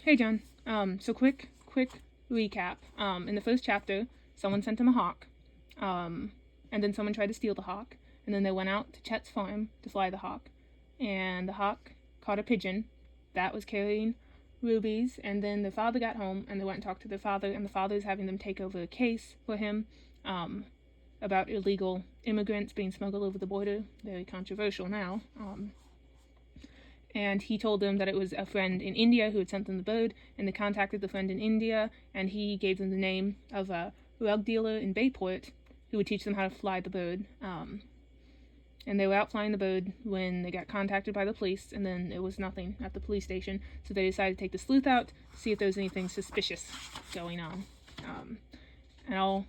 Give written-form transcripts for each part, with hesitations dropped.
Hey, John. Quick recap. In the first chapter, someone sent him a hawk, and then someone tried to steal the hawk, and then they went out to Chet's farm to fly the hawk, and the hawk caught a pigeon that was carrying rubies, and then the father got home, and they went and talked to their father, and the father is having them take over a case for him, about illegal immigrants being smuggled over the border. Very controversial now. And he told them that it was a friend in India who had sent them the bird, and they contacted the friend in India, and he gave them the name of a rug dealer in Bayport who would teach them how to fly the bird. And they were out flying the bird when they got contacted by the police, and then it was nothing at the police station, so they decided to take the sleuth out to see if there was anything suspicious going on. And I'll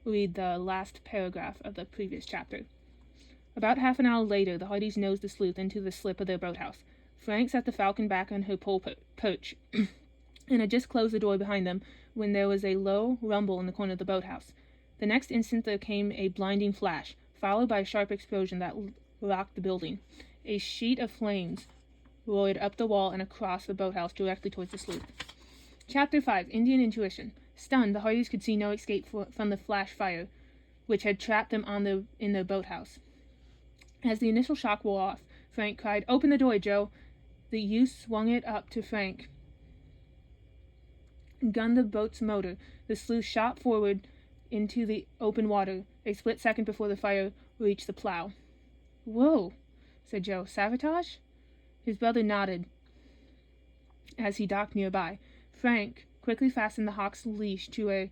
read the last paragraph of the previous chapter. About half an hour later, the Hardys nosed the sleuth into the slip of their boathouse. Frank set the Falcon back on her pole perch, and had just closed the door behind them when there was a low rumble in the corner of the boathouse. The next instant there came a blinding flash, followed by a sharp explosion that rocked the building. A sheet of flames roared up the wall and across the boathouse directly towards the sleuth. Chapter 5, Indian Intuition. Stunned, the Hardys could see no escape from the flash fire, which had trapped them in their boathouse. As the initial shock wore off, Frank cried, "Open the door, Joe!" The youth swung it up to Frank, gunned the boat's motor. The sleuth shot forward into the open water, a split second before the fire reached the plow. "Whoa," said Joe. "Sabotage?" His brother nodded as he docked nearby. Frank quickly fastened the hawk's leash to a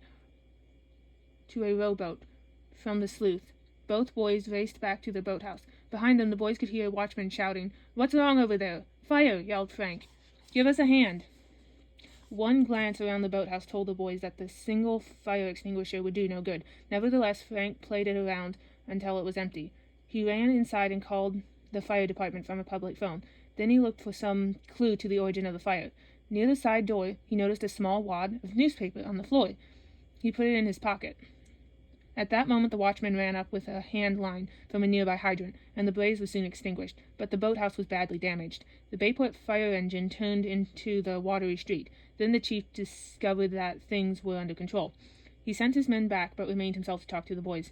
rowboat from the sleuth. Both boys raced back to their boathouse. Behind them, the boys could hear a watchman shouting. "What's wrong over there?" "Fire!" yelled Frank. "Give us a hand." One glance around the boathouse told the boys that the single fire extinguisher would do no good. Nevertheless, Frank played it around until it was empty. He ran inside and called the fire department from a public phone. Then he looked for some clue to the origin of the fire. Near the side door, he noticed a small wad of newspaper on the floor. He put it in his pocket. At that moment, the watchman ran up with a hand line from a nearby hydrant, and the blaze was soon extinguished, but the boathouse was badly damaged. The Bayport fire engine turned into the watery street. Then the chief discovered that things were under control. He sent his men back, but remained himself to talk to the boys.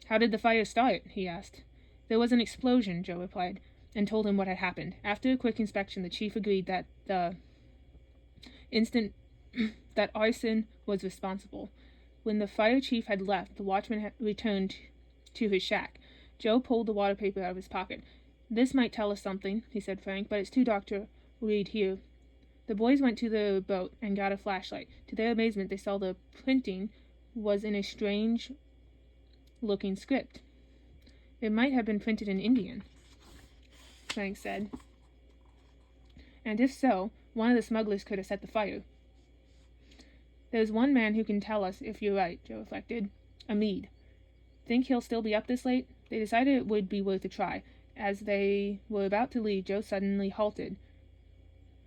"How did the fire start?" he asked. "There was an explosion," Joe replied, and told him what had happened. After a quick inspection, the chief agreed that that arson was responsible. When the fire chief had left, the watchman returned to his shack. Joe pulled the water paper out of his pocket. "This might tell us something," he said, Frank, "but it's too dark to read here." The boys went to the boat and got a flashlight. To their amazement, they saw the printing was in a strange-looking script. "It might have been printed in Indian," Frank said. "And if so, one of the smugglers could have set the fire." "There's one man who can tell us if you're right," Joe reflected. "Amid. Think he'll still be up this late?" They decided it would be worth a try. As they were about to leave, Joe suddenly halted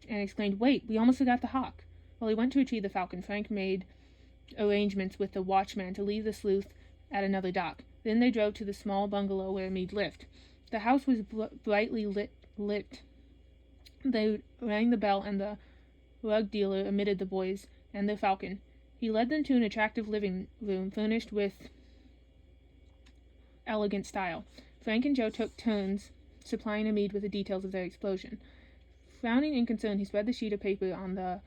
and exclaimed, "Wait, we almost forgot the hawk." While he went to retrieve the Falcon, Frank made arrangements with the watchman to leave the sleuth at another dock. Then they drove to the small bungalow where Amid lived. The house was brightly lit. They rang the bell, and the rug dealer admitted the boys and the Falcon. He led them to an attractive living room furnished with elegant style. Frank and Joe took turns supplying Amid with the details of their explosion. Frowning in concern, he spread the sheet of paper on the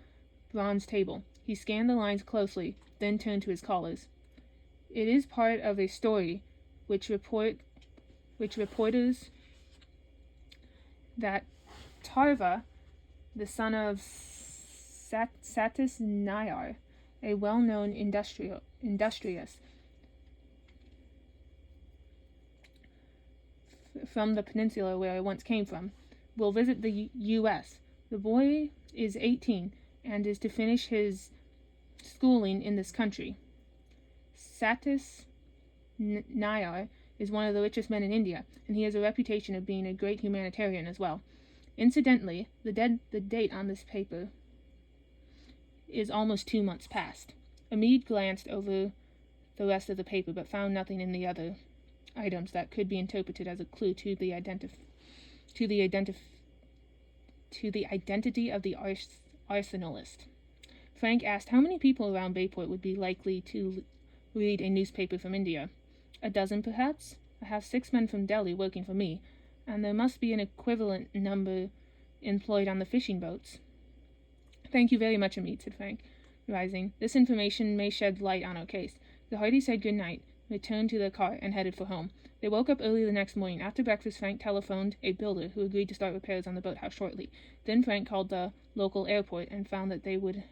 bronze table. He scanned the lines closely, then turned to his callers. "It is part of a story which reporters that Tarva, the son of Satis Nayar, a well-known industrious from the peninsula where I once came from, will visit the U.S. The boy is 18 and is to finish his schooling in this country. Satis Nayar is one of the richest men in India, and he has a reputation of being a great humanitarian as well. Incidentally, the date on this paper is almost 2 months past." Amid glanced over the rest of the paper, but found nothing in the other items that could be interpreted as a clue to the identity of the arsenalist. Frank asked how many people around Bayport would be likely to read a newspaper from India. A dozen, perhaps? I have 6 men from Delhi working for me, and there must be an equivalent number employed on the fishing boats. Thank you very much, Amit, said Frank, rising. This information may shed light on our case. The Hardys said good night, returned to their car, and headed for home. They woke up early the next morning. After breakfast, Frank telephoned a builder who agreed to start repairs on the boathouse shortly. Then Frank called the local airport and found that they would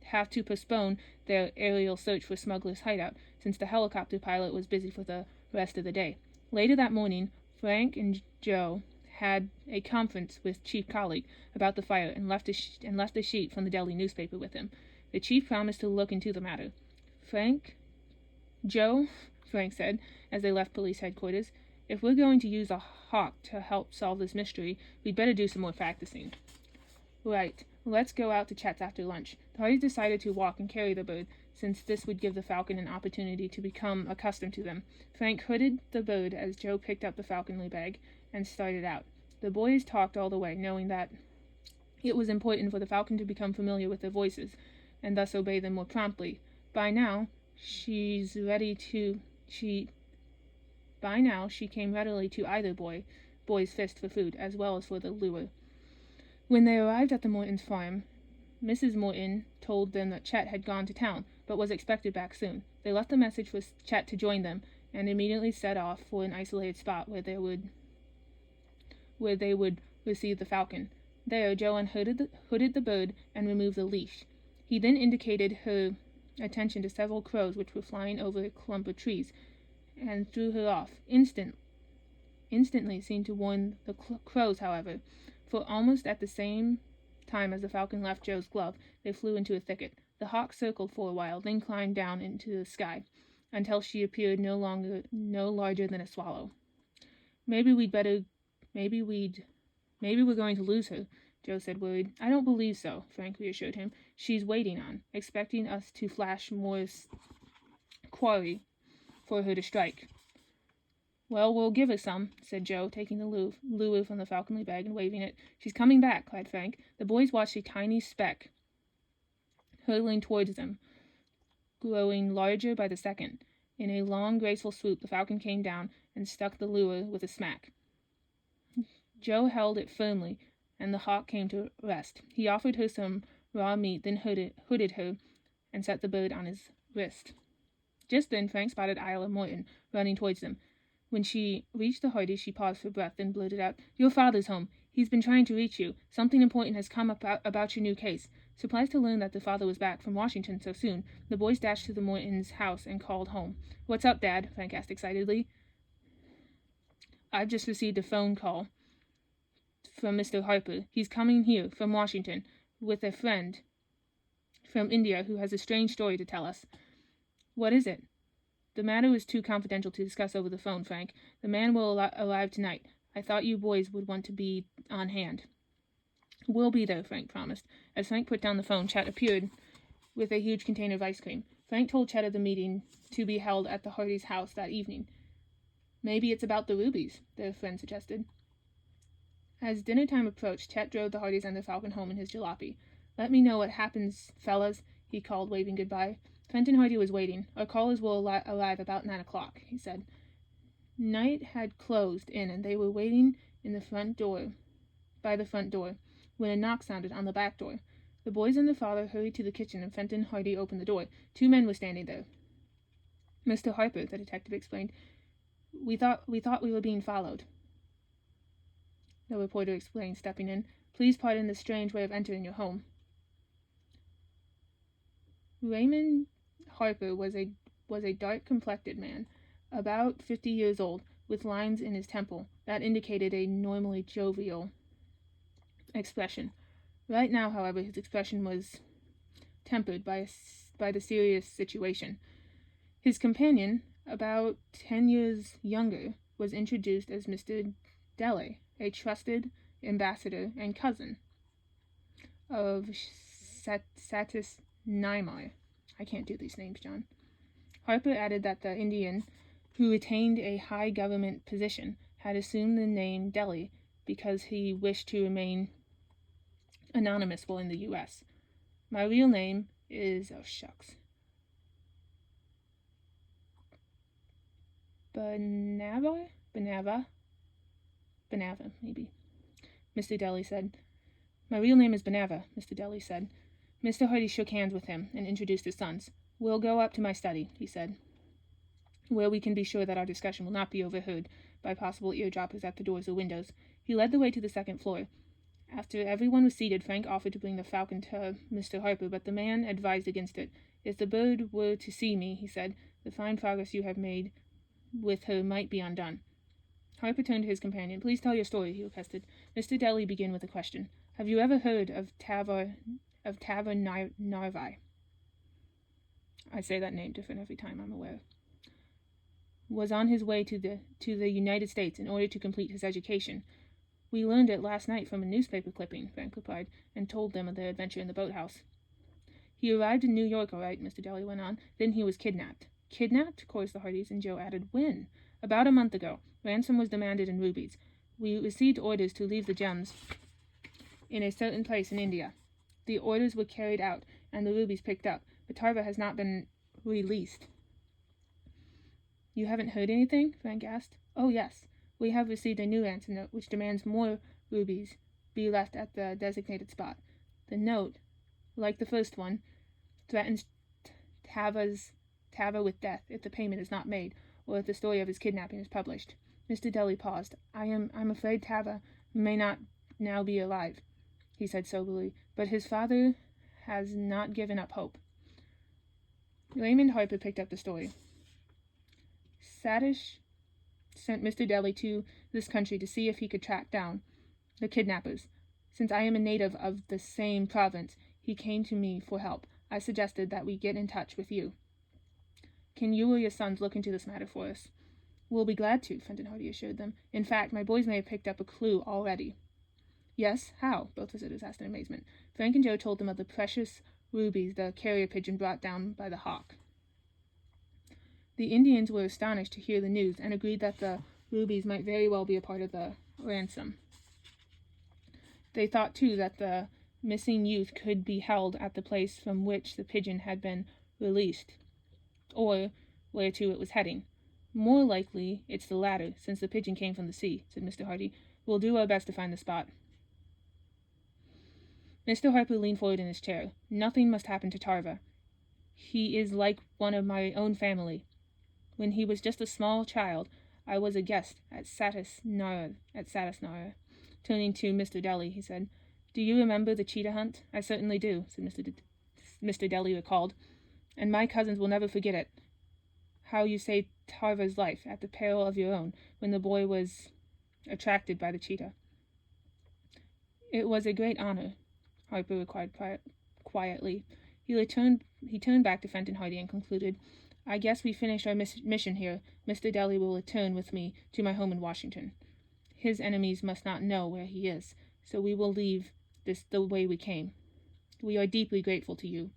have to postpone their aerial search for Smuggler's hideout, since the helicopter pilot was busy for the rest of the day. Later that morning, Frank and Joe had a conference with Chief Colleague about the fire and left a sheet from the Delhi newspaper with him. The chief promised to look into the matter. Joe, Frank said, as they left police headquarters, if we're going to use a hawk to help solve this mystery, we'd better do some more practicing. Right. Let's go out to Chet's after lunch. The Hardys decided to walk and carry the bird, since this would give the falcon an opportunity to become accustomed to them. Frank hooded the bird as Joe picked up the falconry bag and started out. The boys talked all the way, knowing that it was important for the falcon to become familiar with their voices, and thus obey them more promptly. By now, she came readily to either boy's fist for food, as well as for the lure. When they arrived at the Mortons' farm, Mrs. Morton told them that Chet had gone to town, but was expected back soon. They left a message for Chet to join them, and immediately set off for an isolated spot where they would receive the falcon. There, Joe unhooded the bird and removed the leash. He then indicated her attention to several crows which were flying over a clump of trees, and threw her off. Instantly seemed to warn the crows, however, for almost at the same time as the falcon left Joe's glove, they flew into a thicket. The hawk circled for a while, then climbed down into the sky, until she appeared no larger than a swallow. Maybe we're going to lose her, Joe said, worried. I don't believe so, Frank reassured him. She's waiting on, expecting us to flash Moore's quarry for her to strike. Well, we'll give her some, said Joe, taking the lure from the falconry bag and waving it. She's coming back, cried Frank. The boys watched a tiny speck hurtling towards them, growing larger by the second. In a long, graceful swoop, the falcon came down and struck the lure with a smack. Joe held it firmly, and the hawk came to rest. He offered her some raw meat, then hooded her, and set the bird on his wrist. Just then, Frank spotted Isla Morton running towards them. When she reached the Hardys, she paused for breath, then blurted out, Your father's home. He's been trying to reach you. Something important has come up about your new case. Surprised to learn that the father was back from Washington so soon, the boys dashed to the Mortons' house and called home. What's up, Dad? Frank asked excitedly. I've just received a phone call from Mr. Harper. He's coming here from Washington with a friend from India who has a strange story to tell us. What is it? The matter is too confidential to discuss over the phone, Frank. The man will arrive tonight. I thought you boys would want to be on hand. We'll be there, Frank promised. As Frank put down the phone, Chet appeared with a huge container of ice cream. Frank told Chet of the meeting to be held at the Hardys' house that evening. Maybe it's about the rubies, their friend suggested. As dinner time approached, Chet drove the Hardys and the falcon home in his jalopy. Let me know what happens, fellas, he called, waving goodbye. Fenton Hardy was waiting. Our callers will arrive about 9 o'clock, he said. Night had closed in, and they were waiting by the front door, when a knock sounded on the back door. The boys and their father hurried to the kitchen, and Fenton Hardy opened the door. 2 men were standing there. Mr. Harper, the detective explained. We thought we were being followed, the reporter explained, stepping in. Please pardon the strange way of entering your home. Raymond Harper was a dark-complected man, about 50 years old, with lines in his temple that indicated a normally jovial expression. Right now, however, his expression was tempered by the serious situation. His companion, about 10 years younger, was introduced as Mr. Delay, a trusted ambassador and cousin of Satis Naimar. I can't do these names, John. Harper added that the Indian, who retained a high government position, had assumed the name Delhi because he wished to remain anonymous while in the U.S. My real name is, oh shucks, Benava, maybe. Mr. Daly said. My real name is Benava, Mr. Daly said. Mr. Hardy shook hands with him and introduced his sons. We'll go up to my study, he said, where we can be sure that our discussion will not be overheard by possible eardroppers at the doors or windows. He led the way to the second floor. After everyone was seated, Frank offered to bring the falcon to Mr. Harper, but the man advised against it. If the bird were to see me, he said, the fine progress you have made with her might be undone. Harper turned to his companion. Please tell your story, he requested. Mr. Daly began with a question. Have you ever heard of Tavor Narvi? I say that name different every time, I'm aware. Was on his way to the United States in order to complete his education. We learned it last night from a newspaper clipping, Frank replied, and told them of their adventure in the boathouse. He arrived in New York, all right, Mr. Daly went on. Then he was kidnapped. Kidnapped? chorused the Hardys, and Joe added, when? About a month ago. Ransom was demanded in rubies. We received orders to leave the gems in a certain place in India. The orders were carried out, and the rubies picked up, but Tarver has not been released. You haven't heard anything? Frank asked. Oh, yes. We have received a new ransom note, which demands more rubies be left at the designated spot. The note, like the first one, threatens Tava with death if the payment is not made, or if the story of his kidnapping is published. Mr. Daly paused. I'm afraid Tava may not now be alive, he said soberly, but his father has not given up hope. Raymond Harper picked up the story. Satish sent Mr. Daly to this country to see if he could track down the kidnappers. Since I am a native of the same province, he came to me for help. I suggested that we get in touch with you. Can you or your sons look into this matter for us? We'll be glad to, Fenton Hardy assured them. In fact, my boys may have picked up a clue already. Yes? How? Both visitors asked in amazement. Frank and Joe told them of the precious rubies the carrier pigeon brought down by the hawk. The Indians were astonished to hear the news and agreed that the rubies might very well be a part of the ransom. They thought, too, that the missing youth could be held at the place from which the pigeon had been released, or where to it was heading. More likely it's the latter, since the pigeon came from the sea, said Mr. Hardy. We'll do our best to find the spot. Mr. Harper leaned forward in his chair. Nothing must happen to Tarva. He is like one of my own family. When he was just a small child, I was a guest at Satisnara. Turning to Mr. Daly, he said, Do you remember the cheetah hunt? I certainly do, said Mr. Daly recalled, and my cousins will never forget it. How you saved Tarva's life at the peril of your own when the boy was attracted by the cheetah. It was a great honor, Harper replied quietly. He turned back to Fenton Hardy and concluded, I guess we finished our mission here. Mr. Daly will return with me to my home in Washington. His enemies must not know where he is, so we will leave this the way we came. We are deeply grateful to you.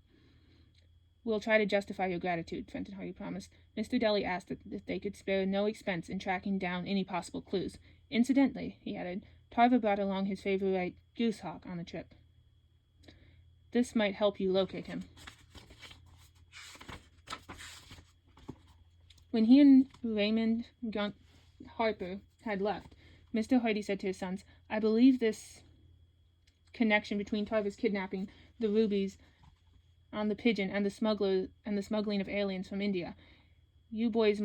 We'll try to justify your gratitude, Fenton Hardy promised. Mr. Daly asked if they could spare no expense in tracking down any possible clues. Incidentally, he added, Tarva brought along his favorite goosehawk on the trip. This might help you locate him. When he and Raymond Harper had left, Mr. Hardy said to his sons, I believe this connection between Tarva's kidnapping, the rubies on the pigeon, and the smuggling of aliens from India. You boys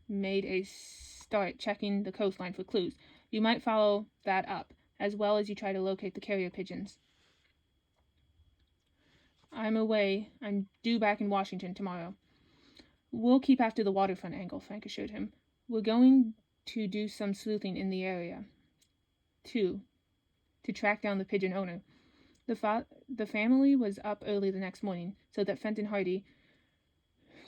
made a start checking the coastline for clues. You might follow that up, as well as you try to locate the carrier pigeons. I'm away. I'm due back in Washington tomorrow. We'll keep after the waterfront angle, Frank assured him. We're going to do some sleuthing in the area, too, to track down the pigeon owner. The family was up early the next morning, so that Fenton Hardy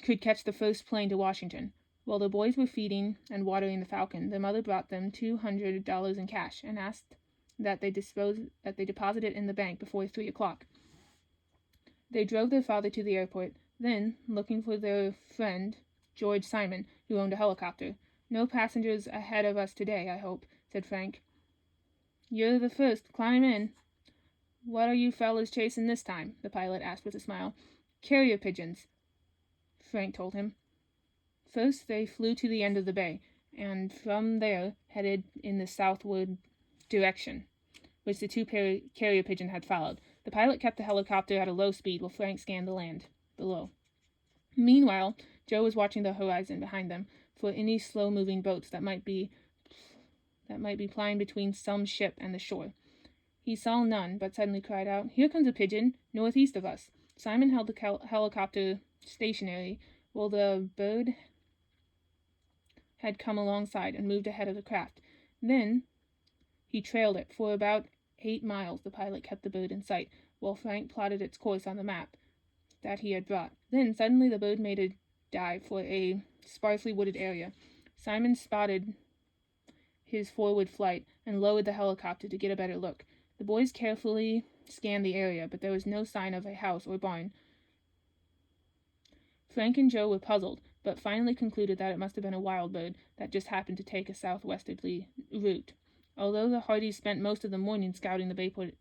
could catch the first plane to Washington. While the boys were feeding and watering the falcon, their mother brought them $200 in cash and asked that they deposit it in the bank before 3 o'clock. They drove their father to the airport, then, looking for their friend, George Simon, who owned a helicopter. No passengers ahead of us today, I hope, said Frank. You're the first. Climb in. "What are you fellas chasing this time?" the pilot asked with a smile. "Carrier pigeons," Frank told him. First they flew to the end of the bay, and from there headed in the southward direction, which the two carrier pigeons had followed. The pilot kept the helicopter at a low speed while Frank scanned the land below. Meanwhile, Joe was watching the horizon behind them for any slow-moving boats that might be plying between some ship and the shore. He saw none, but suddenly cried out, "Here comes a pigeon, northeast of us." Simon held the helicopter stationary while the bird had come alongside and moved ahead of the craft. Then he trailed it. For about 8 miles the pilot kept the bird in sight, while Frank plotted its course on the map that he had brought. Then suddenly the bird made a dive for a sparsely wooded area. Simon spotted his forward flight and lowered the helicopter to get a better look. The boys carefully scanned the area, but there was no sign of a house or barn. Frank and Joe were puzzled, but finally concluded that it must have been a wild bird that just happened to take a southwesterly route. Although the Hardys spent most of the morning scouting the Bayport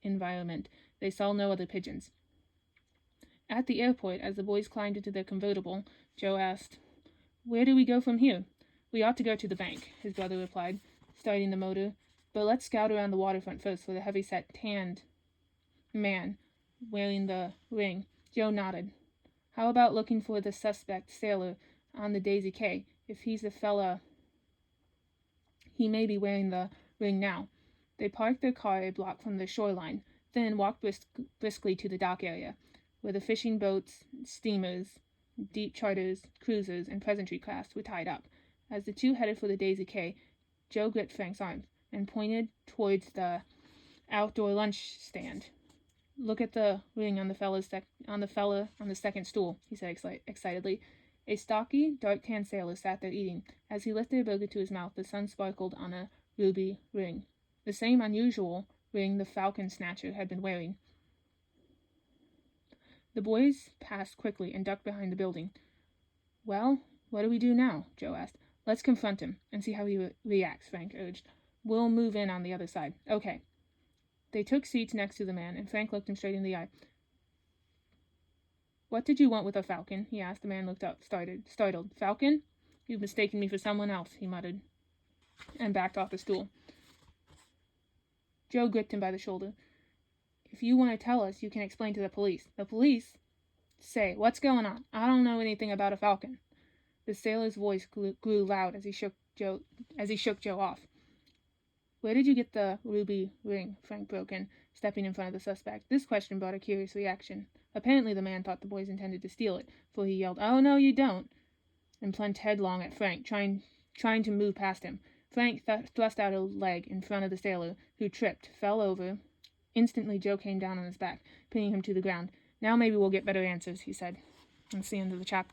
environment, they saw no other pigeons. At the airport, as the boys climbed into their convertible, Joe asked, "Where do we go from here?" "We ought to go to the bank," his brother replied, starting the motor. "But let's scout around the waterfront first for the heavy-set, tanned man wearing the ring." Joe nodded. "How about looking for the suspect sailor on the Daisy K? If he's the fella, he may be wearing the ring now." They parked their car a block from the shoreline, then walked briskly to the dock area, where the fishing boats, steamers, deep charters, cruisers, and pleasantry crafts were tied up. As the two headed for the Daisy K, Joe gripped Frank's arm and pointed towards the outdoor lunch stand. "Look at the ring on the fella on the second stool," he said excitedly. A stocky, dark-tanned sailor sat there eating. As he lifted a burger to his mouth, the sun sparkled on a ruby ring, the same unusual ring the falcon snatcher had been wearing. The boys passed quickly and ducked behind the building. "Well, what do we do now?" Joe asked. "Let's confront him and see how he reacts," Frank urged. "We'll move in on the other side." "Okay." They took seats next to the man, and Frank looked him straight in the eye. "What did you want with a falcon?" he asked. The man looked up, startled. "Falcon? You've mistaken me for someone else," he muttered, and backed off the stool. Joe gripped him by the shoulder. "If you want to tell us, you can explain to the police." "The police? Say, what's going on? I don't know anything about a falcon." The sailor's voice grew loud as he shook Joe off. "Where did you get the ruby ring?" Frank broke in, stepping in front of the suspect. This question brought a curious reaction. Apparently the man thought the boys intended to steal it, for he yelled, "Oh, no, you don't," and plunged headlong at Frank, trying to move past him. Frank thrust out a leg in front of the sailor, who tripped, fell over. Instantly Joe came down on his back, pinning him to the ground. "Now maybe we'll get better answers," he said. That's the end of the chapter.